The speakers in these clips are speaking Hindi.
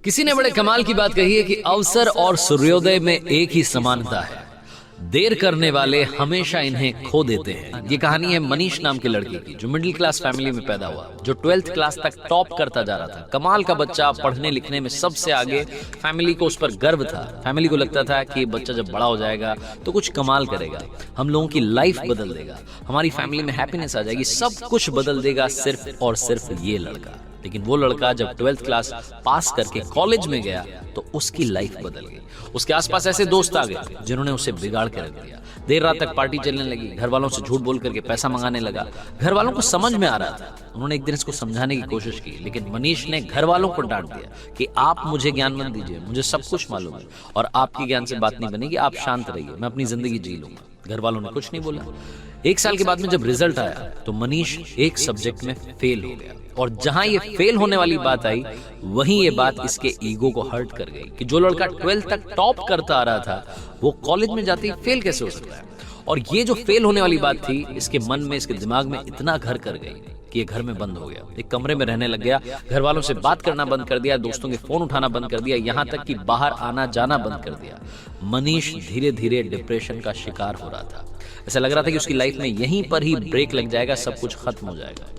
किसी ने बड़े कमाल की बात कही है कि अवसर और सूर्योदय में एक ही समानता है। देर करने वाले हमेशा इन्हें खो देते हैं। ये कहानी है मनीष नाम के लड़के की, जो मिडिल क्लास फैमिली में पैदा हुआ, जो 12th क्लास तक टॉप करता जा रहा था। कमाल का बच्चा, पढ़ने लिखने में सबसे आगे। फैमिली को उस पर गर्व था। फैमिली को लगता था कि बच्चा जब बड़ा हो जाएगा तो कुछ कमाल करेगा, हम लोगों की लाइफ बदल देगा, हमारी फैमिली में हैप्पीनेस आ जाएगी, सब कुछ बदल देगा सिर्फ और सिर्फ ये लड़का। लेकिन वो लड़का जब 12th क्लास पास करके कॉलेज में गया तो उसकी लाइफ बदल गई। उसके आसपास ऐसे दोस्त आ गए जिन्होंने उसे बिगाड़ के रख दिया। देर रात तक पार्टी चलने लगी, घर वालों से झूठ बोल करके पैसा मंगाने लगा। घर वालों को समझ में आ रहा था। उन्होंने एक दिन इसको समझाने की कोशिश की, लेकिन मनीष ने घर वालों को डांट दिया कि आप मुझे ज्ञान मत दीजिए, मुझे सब कुछ मालूम है और आपकी ज्ञान से बात नहीं बनेगी, आप शांत रहिए, मैं अपनी जिंदगी जी लूंगा। घर वालों ने कुछ नहीं बोला। 1 साल के बाद में जब रिजल्ट आया तो मनीष एक सब्जेक्ट में फेल हो गया, और जहां ये फेल होने वाली बात आई वहीं ये बात इसके ईगो को हर्ट कर गई कि जो लड़का 12th तक टॉप करता आ रहा था वो कॉलेज में जाते ही फेल कैसे हो सकता है। और ये जो फेल होने वाली बात थी इसके मन में, इसके दिमाग में इतना घर कर गई कि ये घर में बंद हो गया, एक कमरे में रहने लग गया, घर वालों से बात करना बंद कर दिया, दोस्तों के फोन उठाना बंद कर दिया, यहाँ तक कि बाहर आना जाना बंद कर दिया। मनीष धीरे धीरे डिप्रेशन का शिकार हो रहा था। ऐसा लग रहा था कि उसकी लाइफ में यहीं पर ही ब्रेक लग जाएगा, सब कुछ खत्म हो जाएगा।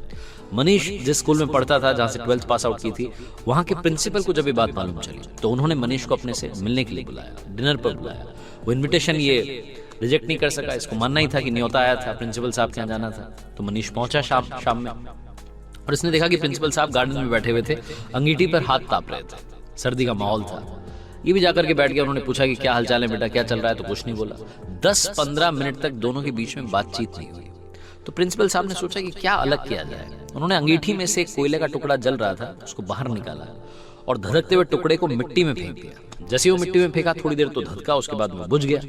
मनीष जिस स्कूल में पढ़ता था, जहां से 12th पास आउट की थी, वहां के प्रिंसिपल को जब ये बात मालूम चली तो उन्होंने मनीष को अपने से मिलने के लिए बुलाया, डिनर पर बुलाया। वो इनविटेशन ये रिजेक्ट नहीं कर सका, इसको मानना ही था कि न्योता आया था, प्रिंसिपल साहब के यहाँ जाना था। तो मनीष पहुंचा शाम में, और इसने देखा कि प्रिंसिपल साहब गार्डन में बैठे हुए थे, अंगीठी पर हाथ ताप रहे थे, सर्दी का माहौल था। ये भी जाकर के बैठ गया। उन्होंने पूछा कि क्या हालचाल है बेटा, क्या चल रहा है, तो कुछ नहीं बोला। 10-15 मिनट तक दोनों के बीच में बातचीत नहीं हुई। तो प्रिंसिपल साहब ने सोचा कि क्या अलग किया जाए। उन्होंने अंगीठी में से कोयले का टुकड़ा जल रहा था, उसको बाहर निकाला और धधकते हुए टुकड़े को मिट्टी में फेंक दिया। जैसे वो मिट्टी में फेंका, थोड़ी देर तो धधका, उसके बाद वो बुझ गया।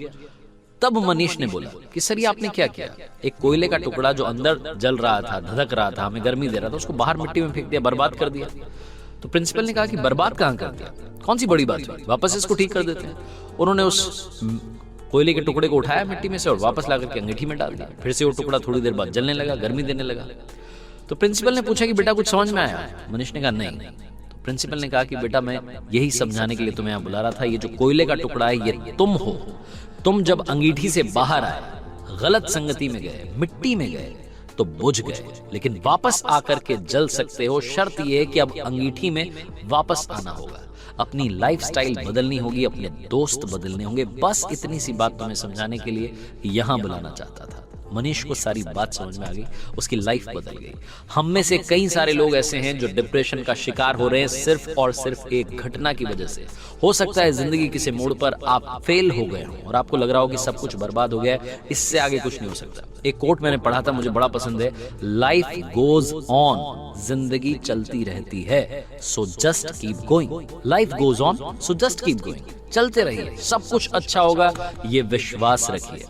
तब मनीष ने बोला कि सर ये आपने क्या किया? एक कोयले का टुकड़ा जो अंदर जल रहा था, धधक रहा था, हमें गर्मी दे रहा था, उसको बाहर मिट्टी में फेंक दिया, बर्बाद कर दिया। तो प्रिंसिपल ने कहा कि बर्बाद कहां कर दिया, कौन सी बड़ी बात हुई, वापस इसको ठीक कर देते हैं। उन्होंने उस कोयले के टुकड़े को उठाया मिट्टी में से और वापस लाकर के अंगीठी में डाल दिया। फिर से वो टुकड़ा थोड़ी देर बाद जलने लगा, गर्मी देने लगा। तो प्रिंसिपल ने पूछा कि बेटा कुछ समझ में आया? मनीष ने कहा नहीं। तो प्रिंसिपल ने कहा कि बेटा मैं यही समझाने के लिए तुम्हें यहाँ बुला रहा था, ये जो कोयले का टुकड़ा है ये तुम हो। तुम जब अंगीठी से बाहर आए, गलत संगति में गए, मिट्टी में गए तो बुझ गए, लेकिन वापस आकर के जल सकते हो। शर्त यह है कि अब अंगीठी में वापस आना होगा, अपनी लाइफस्टाइल बदलनी होगी, अपने दोस्त बदलने होंगे। बस इतनी सी बात तुम्हें समझाने के लिए यहां बुलाना चाहता था। मनीष को सारी बात समझ में आ गई, उसकी लाइफ बदल गई। हम में से कई सारे लोग ऐसे हैं जो डिप्रेशन का शिकार हो रहे हैं सिर्फ और सिर्फ एक घटना की वजह से। हो सकता है जिंदगी किसी मोड़ पर आप फेल हो गए हो और आपको लग रहा हो कि सब कुछ बर्बाद हो गया है, इससे आगे कुछ नहीं हो सकता। एक कोट मैंने पढ़ा था, मुझे बड़ा पसंद है, लाइफ गोज ऑन, जिंदगी चलती रहती है, so just keep going. Life goes on, so just keep going, चलते रहिए, सब कुछ अच्छा होगा, ये विश्वास रखिए।